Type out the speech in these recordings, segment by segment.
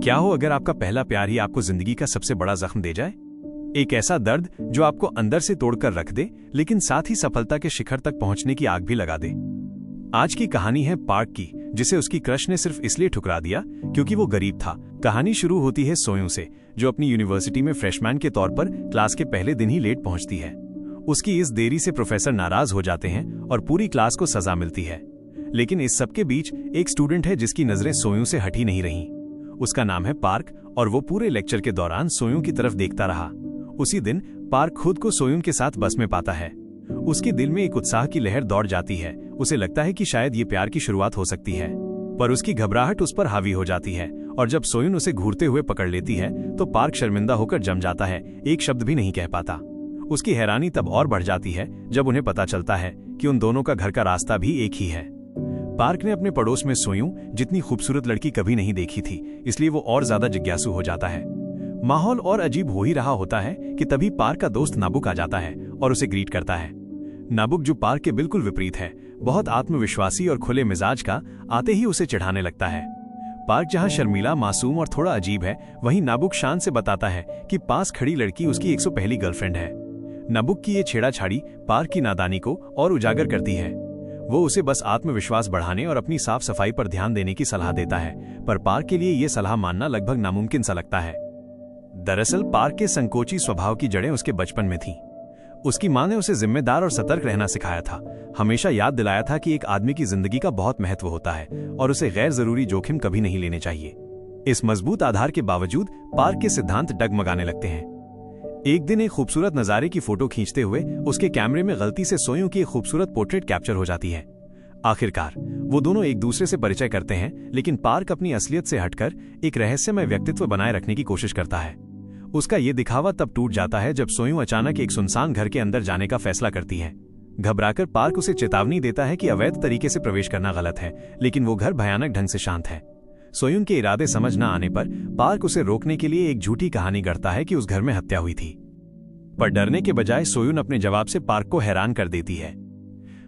क्या हो अगर आपका पहला प्यार ही आपको जिंदगी का सबसे बड़ा जख्म दे जाए? एक ऐसा दर्द जो आपको अंदर से तोड़कर रख दे, लेकिन साथ ही सफलता के शिखर तक पहुंचने की आग भी लगा दे। आज की कहानी है पार्क की, जिसे उसकी क्रश ने सिर्फ इसलिए ठुकरा दिया क्योंकि वो गरीब था। कहानी शुरू होती है सोयूं से, जो अपनी यूनिवर्सिटी में फ्रेशमैन के तौर पर क्लास के पहले दिन ही लेट पहुंचती है। उसकी इस देरी से प्रोफेसर नाराज हो जाते हैं और पूरी क्लास को सजा मिलती है। लेकिन इस सबके बीच एक स्टूडेंट है जिसकी नजरें सोयूं से हटी नहीं रहीं। उसका नाम है पार्क, और वो पूरे लेक्चर के दौरान सोयूं की तरफ देखता रहा। उसी दिन पार्क खुद को सोयूं के साथ बस में पाता है। उसके दिल में एक उत्साह की लहर दौड़ जाती है। उसे लगता है कि शायद ये प्यार की शुरुआत हो सकती है, पर उसकी घबराहट उस पर हावी हो जाती है, और जब सोयूं उसे घूरते हुए पकड़ लेती है तो पार्क शर्मिंदा होकर जम जाता है, एक शब्द भी नहीं कह पाता। उसकी हैरानी तब और बढ़ जाती है जब उन्हें पता चलता है कि उन दोनों का घर का रास्ता भी एक ही है। पार्क ने अपने पड़ोस में सोयूं जितनी खूबसूरत लड़की कभी नहीं देखी थी, इसलिए वो और ज्यादा जिज्ञासु हो जाता है। माहौल और अजीब हो ही रहा होता है कि तभी पार्क का दोस्त नाबुक आ जाता है और उसे ग्रीट करता है। नाबुक, जो पार्क के बिल्कुल विपरीत है, बहुत आत्मविश्वासी और खुले मिजाज का, आते ही उसे चिढ़ाने लगता है। पार्क जहां शर्मीला, मासूम और थोड़ा अजीब है, वहीं नाबुक शान से बताता है कि पास खड़ी लड़की उसकी 101 गर्लफ्रेंड है। नाबुक की ये छेड़ाछाड़ी पार्क की नादानी को और उजागर करती है। वो उसे बस आत्मविश्वास बढ़ाने और अपनी साफ सफाई पर ध्यान देने की सलाह देता है, पर पार्क के लिए ये सलाह मानना लगभग नामुमकिन सा लगता है। दरअसल पार्क के संकोची स्वभाव की जड़ें उसके बचपन में थीं। उसकी मां ने उसे जिम्मेदार और सतर्क रहना सिखाया था, हमेशा याद दिलाया था कि एक आदमी की जिंदगी का बहुत महत्व होता है और उसे गैर जरूरी जोखिम कभी नहीं लेने चाहिए। इस मजबूत आधार के बावजूद पार्क के सिद्धांत डगमगाने लगते हैं। एक दिन एक खूबसूरत नजारे की फोटो खींचते हुए उसके कैमरे में गलती से सोयूं की एक खूबसूरत पोर्ट्रेट कैप्चर हो जाती है। आखिरकार वो दोनों एक दूसरे से परिचय करते हैं, लेकिन पार्क अपनी असलियत से हटकर एक रहस्यमय व्यक्तित्व बनाए रखने की कोशिश करता है। उसका ये दिखावा तब टूट जाता है जब सोयूं अचानक एक सुनसान घर के अंदर जाने का फैसला करती है। घबराकर पार्क उसे चेतावनी देता है कि अवैध तरीके से प्रवेश करना गलत है, लेकिन वो घर भयानक ढंग से शांत है। सोयूं के इरादे समझ न आने पर पार्क उसे रोकने के लिए एक झूठी कहानी गढ़ता है कि उस घर में हत्या हुई थी। पर डरने के बजाय सोयूं अपने जवाब से पार्क को हैरान कर देती है।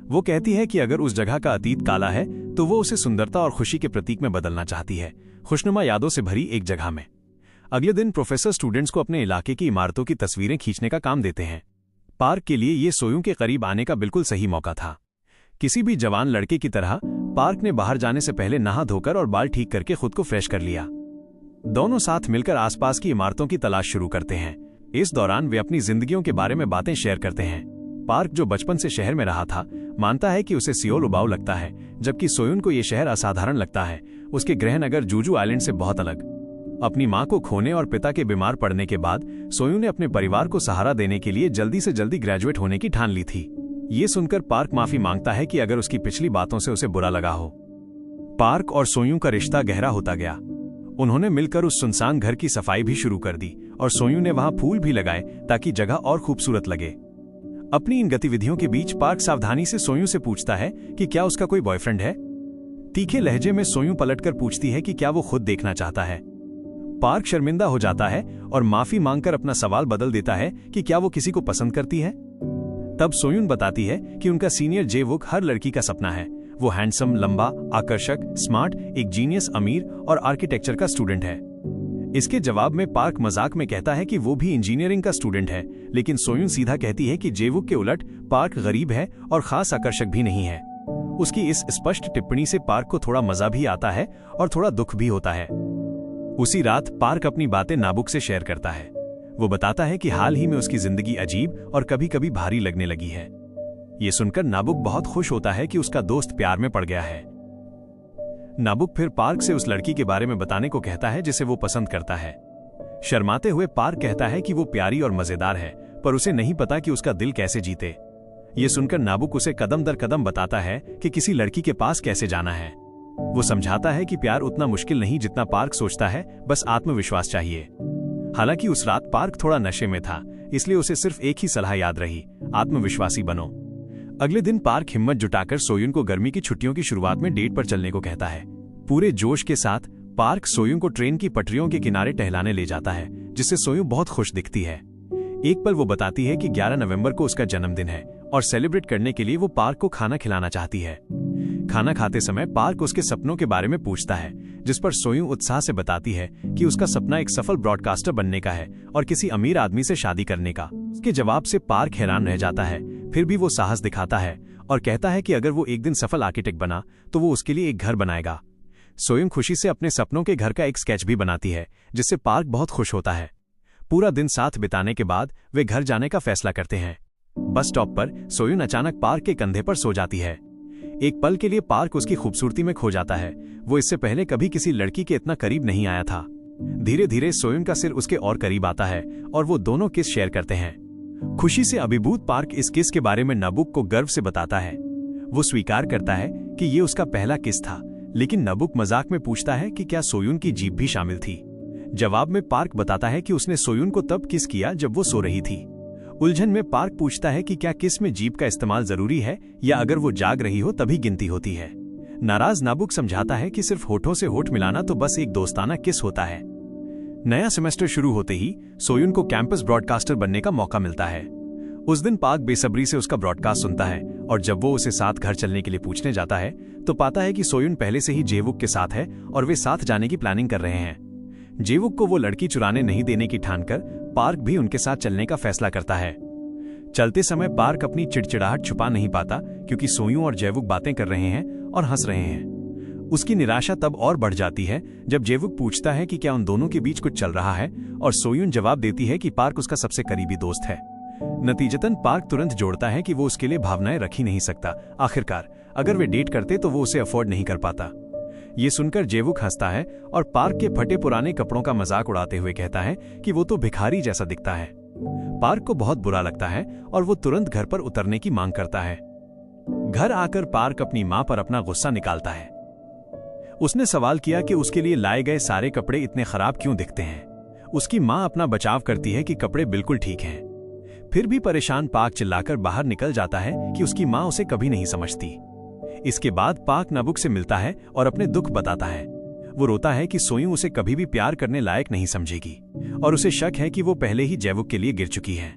वो कहती है कि अगर उस जगह का अतीत काला है तो वो उसे सुंदरता और खुशी के प्रतीक में बदलना चाहती है, खुशनुमा यादों से भरी एक जगह में। अगले दिन प्रोफेसर स्टूडेंट्स को अपने इलाके की इमारतों की तस्वीरें खींचने का काम देते हैं। पार्क के लिए ये सोयूं के करीब आने का बिल्कुल सही मौका था। किसी भी जवान लड़के की तरह पार्क ने बाहर जाने से पहले नहा धोकर और बाल ठीक करके खुद को फ्रेश कर लिया। दोनों साथ मिलकर आसपास की इमारतों की तलाश शुरू करते हैं। इस दौरान वे अपनी जिंदगियों के बारे में बातें शेयर करते हैं। पार्क, जो बचपन से शहर में रहा था, मानता है कि उसे सियोल उबाऊ लगता है, जबकि सोयूं को यह शहर असाधारण लगता है, उसके गृहनगर जूजू आइलैंड से बहुत अलग। अपनी मां को खोने और पिता के बीमार पड़ने के बाद सोयूं ने अपने परिवार को सहारा देने के लिए जल्दी से जल्दी ग्रेजुएट होने की ठान ली थी। ये सुनकर पार्क माफी मांगता है कि अगर उसकी पिछली बातों से उसे बुरा लगा हो। पार्क और सोयूं का रिश्ता गहरा होता गया। उन्होंने मिलकर उस सुनसान घर की सफाई भी शुरू कर दी और सोयूं ने वहां फूल भी लगाए ताकि जगह और खूबसूरत लगे। अपनी इन गतिविधियों के बीच पार्क सावधानी से सोयूं से पूछता है कि क्या उसका कोई बॉयफ्रेंड है। तीखे लहजे में सोयूं पलटकर पूछती है कि क्या वो खुद देखना चाहता है। पार्क शर्मिंदा हो जाता है और माफी मांगकर अपना सवाल बदल देता है कि क्या वो किसी को पसंद करती है। तब सोयूं बताती है कि उनका सीनियर जे-वुक हर लड़की का सपना है। वो हैंडसम, लंबा, आकर्षक, स्मार्ट, एक जीनियस, अमीर और आर्किटेक्चर का स्टूडेंट है। इसके जवाब में पार्क मजाक में कहता है कि वो भी इंजीनियरिंग का स्टूडेंट है, लेकिन सोयूं सीधा कहती है कि जे-वुक के उलट पार्क गरीब है और खास आकर्षक भी नहीं है। उसकी इस स्पष्ट टिप्पणी से पार्क को थोड़ा मजा भी आता है और थोड़ा दुख भी होता है। उसी रात पार्क अपनी बातें नाबुक से शेयर करता है। वो बताता है कि हाल ही में उसकी जिंदगी अजीब और कभी कभी भारी लगने लगी है। ये सुनकर नाबुक बहुत खुश होता है कि उसका दोस्त प्यार में पड़ गया है। नाबुक फिर पार्क से उस लड़की के बारे में बताने को कहता है जिसे वो पसंद करता है। शर्माते हुए पार्क कहता है कि वो प्यारी और मजेदार है, पर उसे नहीं पता कि उसका दिल कैसे जीते। ये सुनकर नाबुक उसे कदम दर कदम बताता है कि किसी लड़की के पास कैसे जाना है। वो समझाता है कि प्यार उतना मुश्किल नहीं जितना पार्क सोचता है, बस आत्मविश्वास चाहिए। हालांकि उस रात पार्क थोड़ा नशे में था, इसलिए उसे सिर्फ एक ही सलाह याद रही, आत्मविश्वासी बनो। अगले दिन पार्क हिम्मत जुटाकर सोयूं को गर्मी की छुट्टियों की शुरुआत में डेट पर चलने को कहता है। पूरे जोश के साथ पार्क सोयूं को ट्रेन की पटरियों के किनारे टहलाने ले जाता है, जिससे सोयूं बहुत खुश दिखती है। एक पल वो बताती है कि 11 नवंबर को उसका जन्मदिन है और सेलिब्रेट करने के लिए वो पार्क को खाना खिलाना चाहती है। खाना खाते समय पार्क उसके सपनों के बारे में पूछता है, जिस पर सोयून उत्साह से बताती है कि उसका सपना एक सफल ब्रॉडकास्टर बनने का है और किसी अमीर आदमी से शादी करने का। उसके जवाब से पार्क हैरान रह जाता है, फिर भी वो साहस दिखाता है और कहता है कि अगर वो एक दिन सफल आर्किटेक्ट बना तो वो उसके लिए एक घर बनाएगा। सोयून खुशी से अपने सपनों के घर का एक स्केच भी बनाती है, जिससे पार्क बहुत खुश होता है। पूरा दिन साथ बिताने के बाद वे घर जाने का फैसला करते हैं। बस स्टॉप पर सोयून अचानक पार्क के कंधे पर सो जाती है। एक पल के लिए पार्क उसकी खूबसूरती में खो जाता है। वो इससे पहले कभी किसी लड़की के इतना करीब नहीं आया था। धीरे धीरे सोयून का सिर उसके और करीब आता है और वो दोनों किस शेयर करते हैं। खुशी से अभिभूत पार्क इस किस के बारे में नबुक को गर्व से बताता है। वो स्वीकार करता है कि ये उसका पहला किस था, लेकिन नबुक मजाक में पूछता है कि क्या सोयून की जीभ भी शामिल थी। जवाब में पार्क बताता है कि उसने सोयून को तब किस किया जब वो सो रही थी। उलझन में पार्क पूछता है कि क्या किस में जीभ का इस्तेमाल जरूरी है या अगर वो जाग रही हो तभी गिनती होती है। नाराज नाबुक समझाता है कि सिर्फ होठों से होठ मिलाना तो बस एक दोस्ताना किस होता है। नया सेमेस्टर शुरू होते ही सोयून को कैंपस ब्रॉडकास्टर बनने का मौका मिलता है। उस दिन पार्क बेसब्री से उसका ब्रॉडकास्ट सुनता है और जब वो उसे साथ घर चलने के लिए पूछने जाता है तो पाता है कि सोयून पहले से ही जेवुक के साथ है और वे साथ जाने की प्लानिंग कर रहे हैं। जेवुक को वो लड़की चुराने नहीं देने की ठानकर पार्क भी उनके साथ चलने का फैसला करता है। चलते समय पार्क अपनी चिड़चिड़ाहट छुपा नहीं पाता क्योंकि सोयून और जेवुक बातें कर रहे हैं और हंस रहे हैं। उसकी निराशा तब और बढ़ जाती है जब जेवुक पूछता है कि क्या उन दोनों के बीच कुछ चल रहा है और सोयून जवाब देती है कि पार्क उसका सबसे करीबी दोस्त है। नतीजतन पार्क तुरंत जोड़ता है कि वो उसके लिए भावनाएं रख ही नहीं सकता। आखिरकार अगर वे डेट करते तो वो उसे अफोर्ड नहीं कर पाता। ये सुनकर जेवुक हंसता है और पार्क के फटे पुराने कपड़ों का मजाक उड़ाते हुए कहता है कि वो तो भिखारी जैसा दिखता है। पार्क को बहुत बुरा लगता है और वो तुरंत घर पर उतरने की मांग करता है। घर आकर पार्क अपनी मां पर अपना गुस्सा निकालता है। उसने सवाल किया कि उसके लिए लाए गए सारे कपड़े इतने खराब क्यों दिखते हैं। उसकी मां अपना बचाव करती है कि कपड़े बिल्कुल ठीक हैं। फिर भी परेशान पार्क चिल्लाकर बाहर निकल जाता है कि उसकी मां उसे कभी नहीं समझती। इसके बाद पार्क नबुक से मिलता है और अपने दुख बताता है। वो रोता है कि सोयून उसे कभी भी प्यार करने लायक नहीं समझेगी और उसे शक है कि वो पहले ही जेवुक के लिए गिर चुकी है।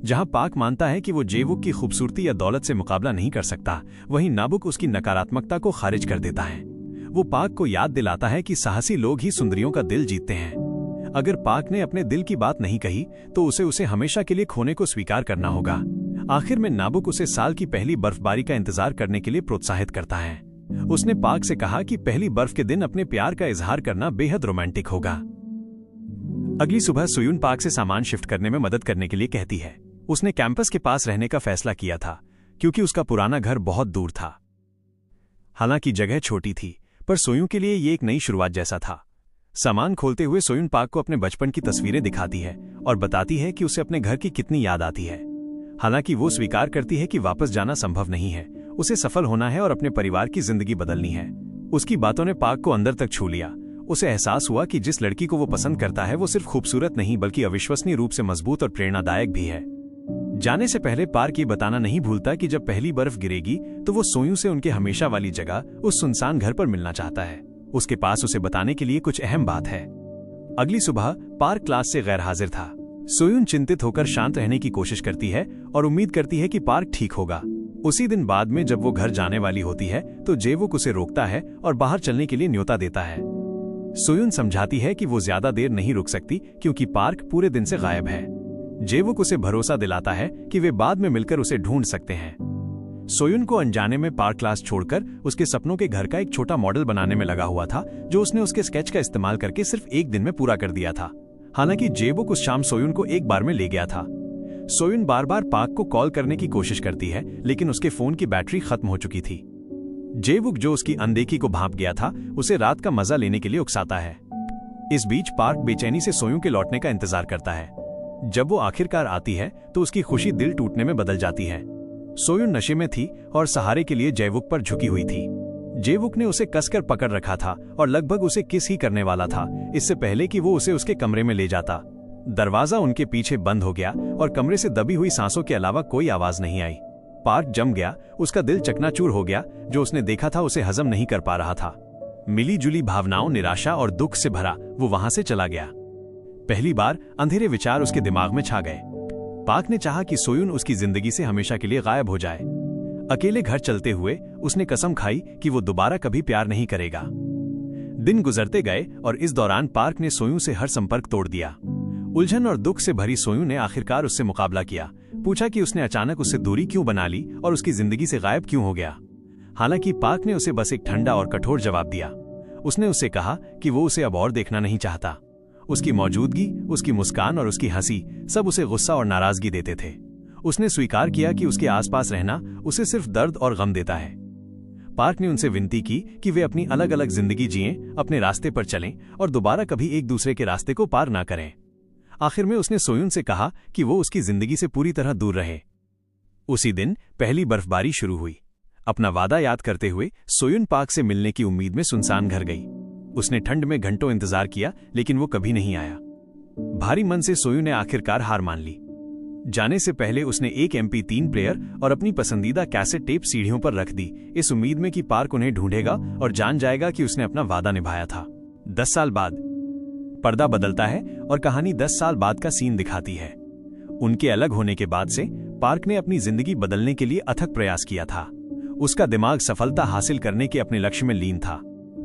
जहां पार्क मानता है कि वो जेवुक की खूबसूरती या दौलत से मुकाबला नहीं कर सकता, वहीं नाबुक उसकी नकारात्मकता को खारिज कर देता है। वो पार्क को याद दिलाता है कि साहसी लोग ही सुंदरियों का दिल जीतते हैं। अगर पार्क ने अपने दिल की बात नहीं कही तो उसे हमेशा के लिए खोने को स्वीकार करना होगा। आखिर में नाबुक उसे साल की पहली बर्फबारी का इंतजार करने के लिए प्रोत्साहित करता है। उसने पार्क से कहा कि पहली बर्फ के दिन अपने प्यार का इजहार करना बेहद रोमांटिक होगा। अगली सुबह सोयून पार्क से सामान शिफ्ट करने में मदद करने के लिए कहती है। उसने कैंपस के पास रहने का फैसला किया था क्योंकि उसका पुराना घर बहुत दूर था। हालांकि जगह छोटी थी, पर सोयून के लिए ये एक नई शुरुआत जैसा था। सामान खोलते हुए सोयून पार्क को अपने बचपन की तस्वीरें दिखाती है और बताती है कि उसे अपने घर की कितनी याद आती है। हालांकि वो स्वीकार करती है कि वापस जाना संभव नहीं है, उसे सफल होना है और अपने परिवार की जिंदगी बदलनी है। उसकी बातों ने पार्क को अंदर तक छू लिया। उसे एहसास हुआ कि जिस लड़की को वो पसंद करता है वो सिर्फ खूबसूरत नहीं बल्कि अविश्वसनीय रूप से मजबूत और प्रेरणादायक भी है। जाने से पहले पार्क ये बताना नहीं भूलता कि जब पहली बर्फ गिरेगी तो वो सोयून से उनके हमेशा वाली जगह उस सुनसान घर पर मिलना चाहता है। उसके पास उसे बताने के लिए कुछ अहम बात है। अगली सुबह पार्क क्लास से गैर हाजिर था। सोयून चिंतित होकर शांत रहने की कोशिश करती है और उम्मीद करती है कि पार्क ठीक होगा। उसी दिन बाद में जब वो घर जाने वाली होती है तो जेवुक उसे रोकता है और बाहर चलने के लिए न्योता देता है। सोयून समझाती है कि वो ज्यादा देर नहीं रुक सकती क्योंकि पार्क पूरे दिन से गायब है। जेवुक उसे भरोसा दिलाता है कि वे बाद में मिलकर उसे ढूंढ सकते हैं। सोयून को अनजाने में पार्क क्लास छोड़कर उसके सपनों के घर का एक छोटा मॉडल बनाने में लगा हुआ था, जो उसने उसके स्केच का इस्तेमाल करके सिर्फ एक दिन में पूरा कर दिया था। हालांकि जेवुक उस शाम सोयून को एक बार में ले गया था। सोयून बार बार पार्क को कॉल करने की कोशिश करती है, लेकिन उसके फोन की बैटरी खत्म हो चुकी थी। जेवुक, जो उसकी अनदेखी को भांप गया था, उसे रात का मजा लेने के लिए उकसाता है। इस बीच पार्क बेचैनी से सोयून के लौटने का इंतजार करता है। जब वो आखिरकार आती है तो उसकी खुशी दिल टूटने में बदल जाती है। सोयून नशे में थी और सहारे के लिए जेवुक पर झुकी हुई थी। जेवुक ने उसे कसकर पकड़ रखा था और लगभग उसे किस ही करने वाला था, इससे पहले कि वो उसे उसके कमरे में ले जाता। दरवाजा उनके पीछे बंद हो गया और कमरे से दबी हुई सांसों के अलावा कोई आवाज नहीं आई। पार्क जम गया, उसका दिल चकनाचूर हो गया। जो उसने देखा था उसे हजम नहीं कर पा रहा था। मिली जुली भावनाओं, निराशा और दुख से भरा वो वहां से चला गया। पहली बार अंधेरे विचार उसके दिमाग में छा गए। पार्क ने चाहा कि सोयून उसकी जिंदगी से हमेशा के लिए गायब हो जाए। अकेले घर चलते हुए उसने कसम खाई कि वो दोबारा कभी प्यार नहीं करेगा। दिन गुजरते गए और इस दौरान पार्क ने सोयूं से हर संपर्क तोड़ दिया। उलझन और दुख से भरी सोयूं ने आखिरकार उससे मुकाबला किया, पूछा कि उसने अचानक उससे दूरी क्यों बना ली और उसकी जिंदगी से गायब क्यों हो गया। हालांकि पार्क ने उसे बस एक ठंडा और कठोर जवाब दिया। उसने उससे कहा कि वो उसे अब और देखना नहीं चाहता। उसकी मौजूदगी, उसकी मुस्कान और उसकी हंसी सब उसे गुस्सा और नाराजगी देते थे। उसने स्वीकार किया कि उसके आसपास रहना उसे सिर्फ दर्द और गम देता है। पार्क ने उनसे विनती की कि वे अपनी अलग अलग जिंदगी जिएं, अपने रास्ते पर चलें और दोबारा कभी एक दूसरे के रास्ते को पार ना करें। आखिर में उसने सोयून से कहा कि वो उसकी जिंदगी से पूरी तरह दूर रहे। उसी दिन पहली बर्फबारी शुरू हुई। अपना वादा याद करते हुए सोयून पार्क से मिलने की उम्मीद में सुनसान घर गई। उसने ठंड में घंटों इंतजार किया, लेकिन वो कभी नहीं आया। भारी मन से सोयून ने आखिरकार हार मान ली। जाने से पहले उसने एक MP3 प्लेयर और अपनी पसंदीदा कैसेट टेप सीढ़ियों पर रख दी, इस उम्मीद में कि पार्क उन्हें ढूंढेगा और जान जाएगा कि उसने अपना वादा निभाया था। 10 साल बाद पर्दा बदलता है और कहानी 10 साल बाद का सीन दिखाती है। उनके अलग होने के बाद से पार्क ने अपनी जिंदगी बदलने के लिए अथक प्रयास किया था। उसका दिमाग सफलता हासिल करने के अपने लक्ष्य में लीन था।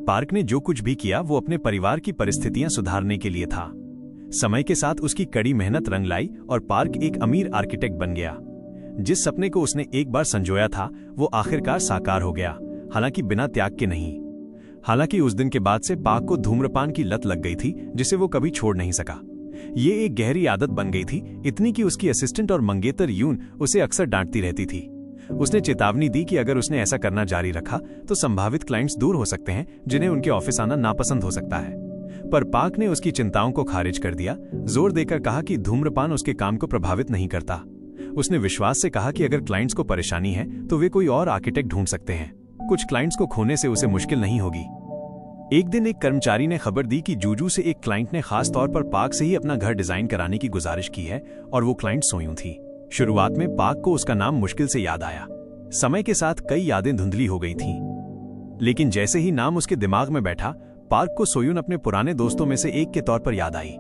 पार्क ने जो कुछ भी किया वो अपने परिवार की परिस्थितियां सुधारने के लिए था। समय के साथ उसकी कड़ी मेहनत रंग लाई और पार्क एक अमीर आर्किटेक्ट बन गया। जिस सपने को उसने एक बार संजोया था वो आखिरकार साकार हो गया, हालांकि बिना त्याग के नहीं। हालांकि उस दिन के बाद से पार्क को धूम्रपान की लत लग गई थी, जिसे वो कभी छोड़ नहीं सका। ये एक गहरी आदत बन गई थी, इतनी कि उसकी असिस्टेंट और मंगेतर यून उसे अक्सर डांटती रहती थी। उसने चेतावनी दी कि अगर उसने ऐसा करना जारी रखा तो संभावित क्लाइंट्स दूर हो सकते हैं, जिन्हें उनके ऑफिस आना नापसंद हो सकता है। पर पार्क ने उसकी चिंताओं को खारिज कर दिया, जोर देकर कहा कि धूम्रपान उसके काम को प्रभावित नहीं करता। उसने विश्वास से कहा कि अगर क्लाइंट्स को परेशानी है तो वे कोई और आर्किटेक्ट ढूंढ सकते हैं। कुछ क्लाइंट्स को खोने से उसे मुश्किल नहीं होगी। एक दिन एक कर्मचारी ने खबर दी कि जूजू से एक क्लाइंट ने खास तौर पर पार्क से ही अपना घर डिजाइन कराने की गुजारिश की है और वो क्लाइंट सोयूं थी। शुरुआत में पार्क को उसका नाम मुश्किल से याद आया। समय के साथ कई यादें धुंधली हो गई थीं, लेकिन जैसे ही नाम उसके दिमाग में बैठा, पार्क को सोयून अपने पुराने दोस्तों में से एक के तौर पर याद आई।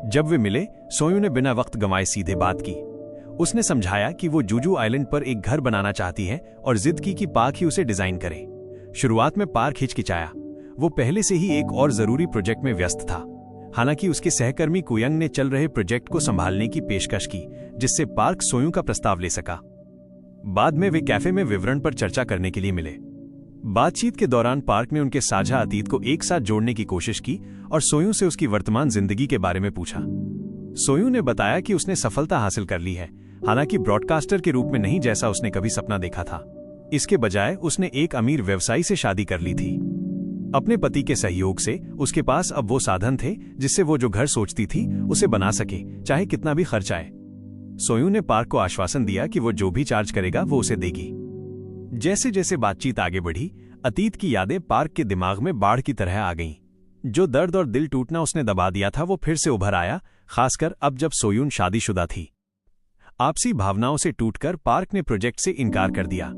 जब वे मिले, सोयून ने बिना वक्त गंवाए सीधे बात की। उसने समझाया कि वो जूजू आइलैंड पर एक घर बनाना चाहती है और जिद की कि पार्क ही उसे डिजाइन करे। शुरुआत में पार्क हिचकिचाया। वो पहले से ही एक और जरूरी प्रोजेक्ट में व्यस्त था। हालांकि उसके सहकर्मी कुयंग ने चल रहे प्रोजेक्ट को संभालने की पेशकश की, जिससे पार्क सोयूं का प्रस्ताव ले सका। बाद में वे कैफे में विवरण पर चर्चा करने के लिए मिले। बातचीत के दौरान पार्क ने उनके साझा अतीत को एक साथ जोड़ने की कोशिश की और सोयूं से उसकी वर्तमान जिंदगी के बारे में पूछा। सोयूं ने बताया कि उसने सफलता हासिल कर ली है, हालांकि ब्रॉडकास्टर के रूप में नहीं जैसा उसने कभी सपना देखा था। इसके बजाय उसने एक अमीर व्यवसायी से शादी कर ली थी। अपने पति के सहयोग से उसके पास अब वो साधन थे जिससे वो जो घर सोचती थी उसे बना सके, चाहे कितना भी खर्च आए। सोयूं ने पार्क को आश्वासन दिया कि वो जो भी चार्ज करेगा वो उसे देगी। जैसे जैसे बातचीत आगे बढ़ी, अतीत की यादें पार्क के दिमाग में बाढ़ की तरह आ गईं। जो दर्द और दिल टूटना उसने दबा दिया था वो फिर से उभर आया, खासकर अब जब सोयून शादीशुदा थी। आपसी भावनाओं से टूटकर पार्क ने प्रोजेक्ट से इनकार कर दिया।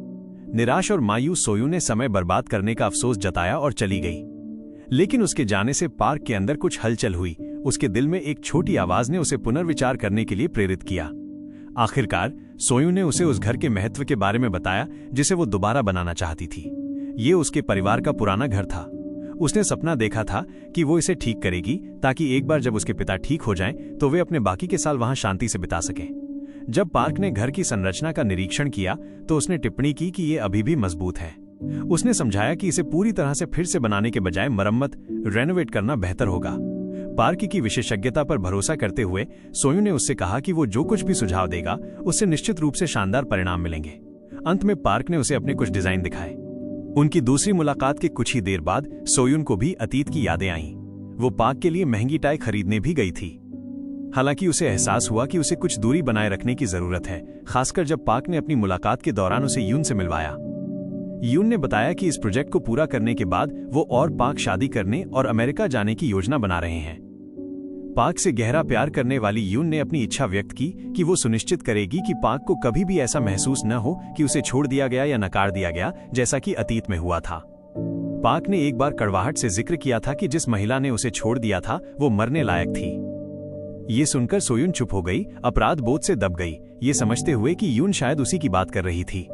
निराश और मायूस सोयून ने समय बर्बाद करने का अफसोस जताया और चली गई। लेकिन उसके जाने से पार्क के अंदर कुछ हलचल हुई। उसके दिल में एक छोटी आवाज ने उसे पुनर्विचार करने के लिए प्रेरित किया। आखिरकार सोयूं ने उसे उस घर के महत्व के बारे में बताया जिसे वो दोबारा बनाना चाहती थी। ये उसके परिवार का पुराना घर था। उसने सपना देखा था कि वो इसे ठीक करेगी ताकि एक बार जब उसके पिता ठीक हो जाएं तो वे अपने बाकी के साल वहां शांति से बिता सकें। जब पार्क ने घर की संरचना का निरीक्षण किया तो उसने टिप्पणी की कि ये अभी भी मजबूत है। उसने समझाया कि इसे पूरी तरह से फिर से बनाने के बजाय मरम्मत, रेनोवेट करना बेहतर होगा। पार्क की विशेषज्ञता पर भरोसा करते हुए सोयूं ने उससे कहा कि वो जो कुछ भी सुझाव देगा उससे निश्चित रूप से शानदार परिणाम मिलेंगे। अंत में पार्क ने उसे अपने कुछ डिजाइन दिखाए। उनकी दूसरी मुलाकात के कुछ ही देर बाद सोयून को भी अतीत की यादें आईं। वो पार्क के लिए महंगी टाई खरीदने भी गई थी। हालांकि उसे एहसास हुआ कि उसे कुछ दूरी बनाए रखने की जरूरत है, खासकर जब पार्क ने अपनी मुलाकात के दौरान उसे यून से मिलवाया। यून ने बताया कि इस प्रोजेक्ट को पूरा करने के बाद वो और पार्क शादी करने और अमेरिका जाने की योजना बना रहे हैं। पार्क से गहरा प्यार करने वाली यून ने अपनी इच्छा व्यक्त की कि वो सुनिश्चित करेगी कि पार्क को कभी भी ऐसा महसूस न हो कि उसे छोड़ दिया गया या नकार दिया गया, जैसा कि अतीत में हुआ था। पार्क ने एक बार कड़वाहट से जिक्र किया था कि जिस महिला ने उसे छोड़ दिया था वो मरने लायक थी। ये सुनकर सोयून चुप हो गई, अपराध बोध से दब गई, ये समझते हुए कि यून शायद उसी की बात कर रही थी।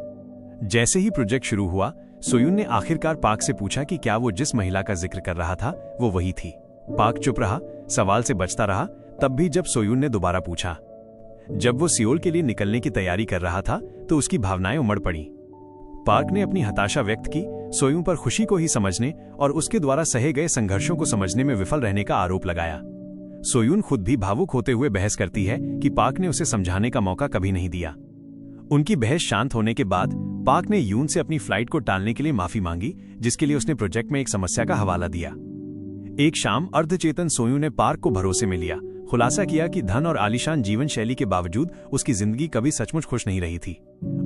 जैसे ही प्रोजेक्ट शुरू हुआ, सोयून ने आखिरकार पार्क से पूछा कि क्या वो जिस महिला का जिक्र कर रहा था वो वही थी। पार्क चुप रहा, सवाल से बचता रहा। तब भी जब सोयून ने दोबारा पूछा, जब वो सियोल के लिए निकलने की तैयारी कर रहा था, तो उसकी भावनाएं उमड़ पड़ी। पार्क ने अपनी हताशा व्यक्त की, सोयून पर खुशी को ही समझने और उसके द्वारा सहे गए संघर्षों को समझने में विफल रहने का आरोप लगाया। सोयून खुद भी भावुक होते हुए बहस करती है कि पार्क ने उसे समझाने का मौका कभी नहीं दिया। उनकी बहस शांत होने के बाद पार्क ने यून से अपनी फ्लाइट को टालने के लिए माफी मांगी, जिसके लिए उसने प्रोजेक्ट में एक समस्या का हवाला दिया। एक शाम अर्धचेतन सोयून ने पार्क को भरोसे में लिया, खुलासा किया कि धन और आलीशान जीवन शैली के बावजूद उसकी जिंदगी कभी सचमुच खुश नहीं रही थी।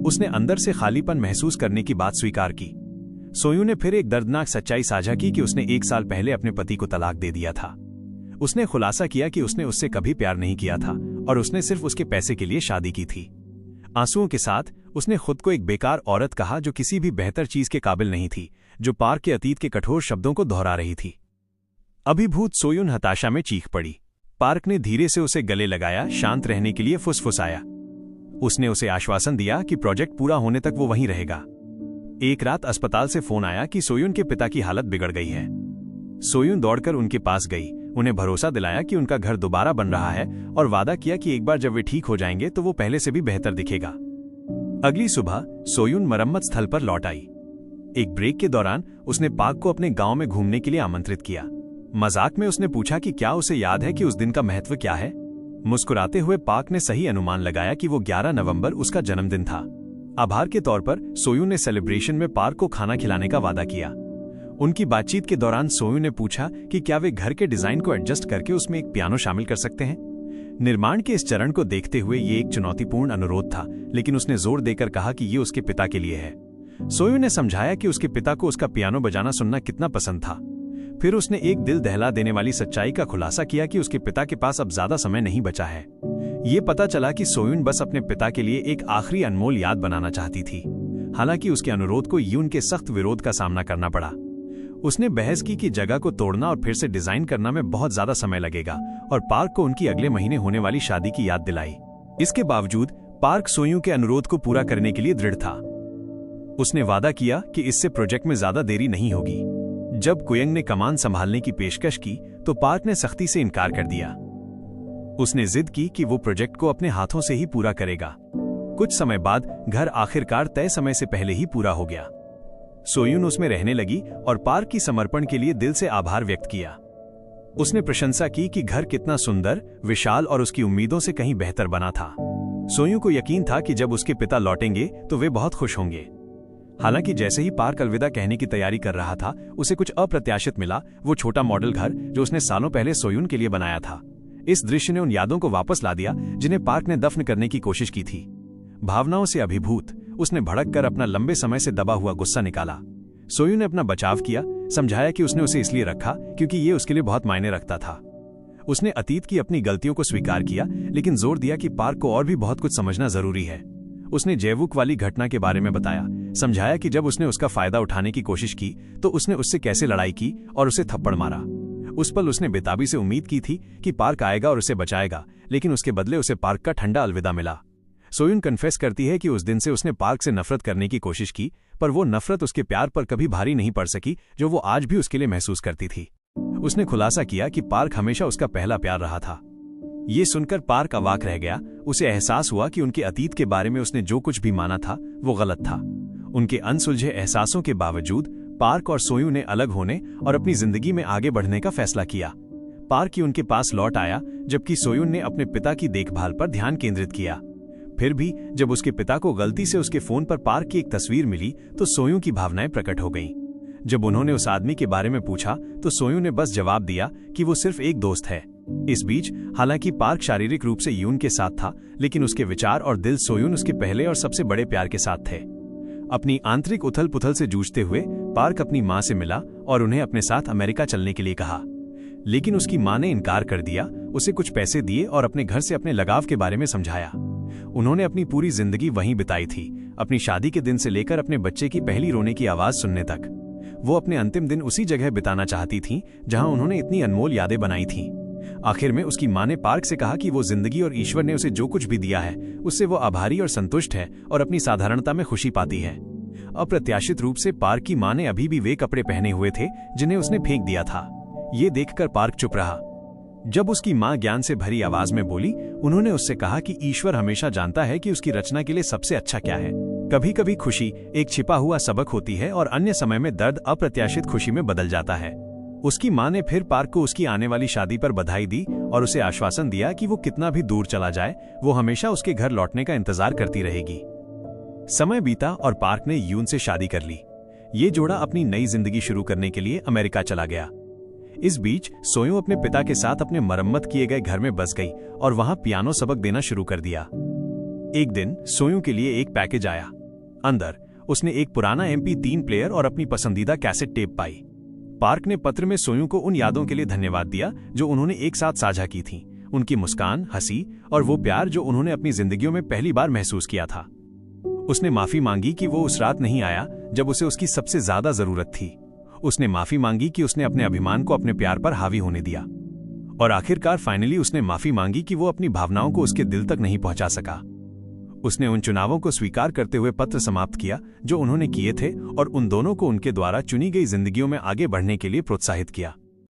उसने अंदर से खालीपन महसूस करने की बात स्वीकार की। सोयून ने फिर एक दर्दनाक सच्चाई साझा की कि उसने 1 साल पहले अपने पति को तलाक दे दिया था। उसने खुलासा किया कि उसने उससे कभी प्यार नहीं किया था और उसने सिर्फ उसके पैसे के लिए शादी की थी। आंसुओं के साथ उसने खुद को एक बेकार औरत कहा जो किसी भी बेहतर चीज के काबिल नहीं थी, जो पार्क के अतीत के कठोर शब्दों को दोहरा रही थी। अभिभूत सोयून हताशा में चीख पड़ी। पार्क ने धीरे से उसे गले लगाया, शांत रहने के लिए फुसफुसाया। उसने उसे आश्वासन दिया कि प्रोजेक्ट पूरा होने तक वो वहीं रहेगा। एक रात अस्पताल से फोन आया कि सोयून के पिता की हालत बिगड़ गई है। सोयून दौड़कर उनके पास गई, उन्हें भरोसा दिलाया कि उनका घर दोबारा बन रहा है और वादा किया कि एक बार जब वे ठीक हो जाएंगे तो वो पहले से भी बेहतर दिखेगा। अगली सुबह सोयून मरम्मत स्थल पर लौट आई। एक ब्रेक के दौरान उसने पार्क को अपने गांव में घूमने के लिए आमंत्रित किया। मजाक में उसने पूछा कि क्या उसे याद है कि उस दिन का महत्व क्या है। मुस्कुराते हुए पार्क ने सही अनुमान लगाया कि वो 11 नवंबर उसका जन्मदिन था। आभार के तौर पर सोयून ने सेलिब्रेशन में पार्क को खाना खिलाने का वादा किया। उनकी बातचीत के दौरान सोयून ने पूछा कि क्या वे घर के डिजाइन को एडजस्ट करके उसमें एक पियानो शामिल कर सकते हैं। निर्माण के इस चरण को देखते हुए ये एक चुनौतीपूर्ण अनुरोध था, लेकिन उसने जोर देकर कहा कि ये उसके पिता के लिए है। सोयून ने समझाया कि उसके पिता को उसका पियानो बजाना सुनना कितना पसंद था। फिर उसने एक दिल दहला देने वाली सच्चाई का खुलासा किया कि उसके पिता के पास अब ज्यादा समय नहीं बचा है। ये पता चला कि सोयून बस अपने पिता के लिए एक आखिरी अनमोल याद बनाना चाहती थी। हालांकि उसके अनुरोध को यून के सख्त विरोध का सामना करना पड़ा। उसने बहस की कि जगह को तोड़ना और फिर से डिजाइन करना में बहुत ज्यादा समय लगेगा और पार्क को उनकी अगले महीने होने वाली शादी की याद दिलाई। इसके बावजूद पार्क सोयून के अनुरोध को पूरा करने के लिए दृढ़ था। उसने वादा किया कि इससे प्रोजेक्ट में ज्यादा देरी नहीं होगी। जब कुयंग ने कमान संभालने की पेशकश की तो पार्क ने सख्ती से इनकार कर दिया। उसने जिद की कि वो प्रोजेक्ट को अपने हाथों से ही पूरा करेगा। कुछ समय बाद घर आखिरकार तय समय से पहले ही पूरा हो गया। सोयून उसमें रहने लगी और पार्क की समर्पण के लिए दिल से आभार व्यक्त किया। उसने प्रशंसा की कि घर कितना सुंदर, विशाल और उसकी उम्मीदों से कहीं बेहतर बना था। सोयून को यकीन था कि जब उसके पिता लौटेंगे तो वे बहुत खुश होंगे। हालांकि जैसे ही पार्क अलविदा कहने की तैयारी कर रहा था, उसे कुछ अप्रत्याशित मिला। वो छोटा मॉडल घर जो उसने सालों पहले सोयून के लिए बनाया था। इस दृश्य ने उन यादों को वापस ला दिया जिन्हें पार्क ने दफन करने की कोशिश की थी। भावनाओं से अभिभूत उसने भड़क कर अपना लंबे समय से दबा हुआ गुस्सा निकाला। सोयून ने अपना बचाव किया, समझाया कि उसने उसे इसलिए रखा क्योंकि ये उसके लिए बहुत मायने रखता था। उसने अतीत की अपनी गलतियों को स्वीकार किया, लेकिन जोर दिया कि पार्क को और भी बहुत कुछ समझना जरूरी है। उसने जैवुक वाली घटना के बारे में बताया, समझाया कि जब उसने उसका फायदा उठाने की कोशिश की तो उसने उससे कैसे लड़ाई की और उसे थप्पड़ मारा। उस पल उसने बेताबी से उम्मीद की थी कि पार्क आएगा और उसे बचाएगा, लेकिन उसके बदले उसे पार्क का ठंडा अलविदा मिला। सोयून कन्फेस करती है कि उस दिन से उसने पार्क से नफरत करने की कोशिश की, पर वो नफरत उसके प्यार पर कभी भारी नहीं पड़ सकी जो वो आज भी उसके लिए महसूस करती थी। उसने खुलासा किया कि पार्क हमेशा उसका पहला प्यार रहा था। ये सुनकर पार्क अवाक रह गया। उसे एहसास हुआ कि उनके अतीत के बारे में उसने जो कुछ भी माना था वो गलत था। उनके अनसुलझे एहसासों के बावजूद पार्क और सोयून ने अलग होने और अपनी जिंदगी में आगे बढ़ने का फैसला किया। पार्क ही उनके पास लौट आया, जबकि सोयून ने अपने पिता की देखभाल पर ध्यान केंद्रित किया। फिर भी जब उसके पिता को गलती से उसके फोन पर पार्क की एक तस्वीर मिली तो सोयून की भावनाएं प्रकट हो गईं। जब उन्होंने उस आदमी के बारे में पूछा तो सोयून ने बस जवाब दिया कि वो सिर्फ एक दोस्त है। इस बीच हालांकि पार्क शारीरिक रूप से यून के साथ था, लेकिन उसके विचार और दिल सोयून उसके पहले और सबसे बड़े प्यार के साथ थे। अपनी आंतरिक उथल पुथल से जूझते हुए पार्क अपनी मां से मिला और उन्हें अपने साथ अमेरिका चलने के लिए कहा, लेकिन उसकी मां ने इनकार कर दिया। उसे कुछ पैसे दिए और अपने घर से अपने लगाव के बारे में समझाया। उन्होंने अपनी पूरी जिंदगी वहीं बिताई थी, अपनी शादी के दिन से लेकर अपने बच्चे की पहली रोने की आवाज सुनने तक। वो अपने अंतिम दिन उसी जगह बिताना चाहती थीं जहां उन्होंने इतनी अनमोल यादें बनाई थीं। आखिर में उसकी मां ने पार्क से कहा कि वो जिंदगी और ईश्वर ने उसे जो कुछ भी दिया है उससे वो आभारी और संतुष्ट है और अपनी साधारणता में खुशी पाती है। अप्रत्याशित रूप से पार्क की मां ने अभी भी वे कपड़े पहने हुए थे जिन्हें उसने फेंक दिया था। ये देखकर पार्क चुप रहा। जब उसकी मां ज्ञान से भरी आवाज में बोली, उन्होंने उससे कहा कि ईश्वर हमेशा जानता है कि उसकी रचना के लिए सबसे अच्छा क्या है। कभी कभी खुशी एक छिपा हुआ सबक होती है और अन्य समय में दर्द अप्रत्याशित खुशी में बदल जाता है। उसकी मां ने फिर पार्क को उसकी आने वाली शादी पर बधाई दी और उसे आश्वासन दिया कि वो कितना भी दूर चला जाए, वो हमेशा उसके घर लौटने का इंतजार करती रहेगी। समय बीता और पार्क ने यून से शादी कर ली। ये जोड़ा अपनी नई जिंदगी शुरू करने के लिए अमेरिका चला गया। इस बीच सोयू अपने पिता के साथ अपने मरम्मत किए गए घर में बस गई और वहां पियानो सबक देना शुरू कर दिया। एक दिन सोयू के लिए एक पैकेज आया। अंदर उसने एक पुराना MP3 प्लेयर और अपनी पसंदीदा कैसेट टेप पाई। पार्क ने पत्र में सोयू को उन यादों के लिए धन्यवाद दिया जो उन्होंने एक साथ साझा की थीं, उनकी मुस्कान, हंसी और वो प्यार जो उन्होंने अपनी जिंदगियों में पहली बार महसूस किया था। उसने माफी मांगी कि वो उस रात नहीं आया जब उसे उसकी सबसे ज्यादा जरूरत थी। उसने माफी मांगी कि उसने अपने अभिमान को अपने प्यार पर हावी होने दिया। और आखिरकार फाइनली उसने माफी मांगी कि वो अपनी भावनाओं को उसके दिल तक नहीं पहुंचा सका। उसने उन चुनावों को स्वीकार करते हुए पत्र समाप्त किया जो उन्होंने किए थे और उन दोनों को उनके द्वारा चुनी गई जिंदगियों में आगे बढ़ने के लिए प्रोत्साहित किया।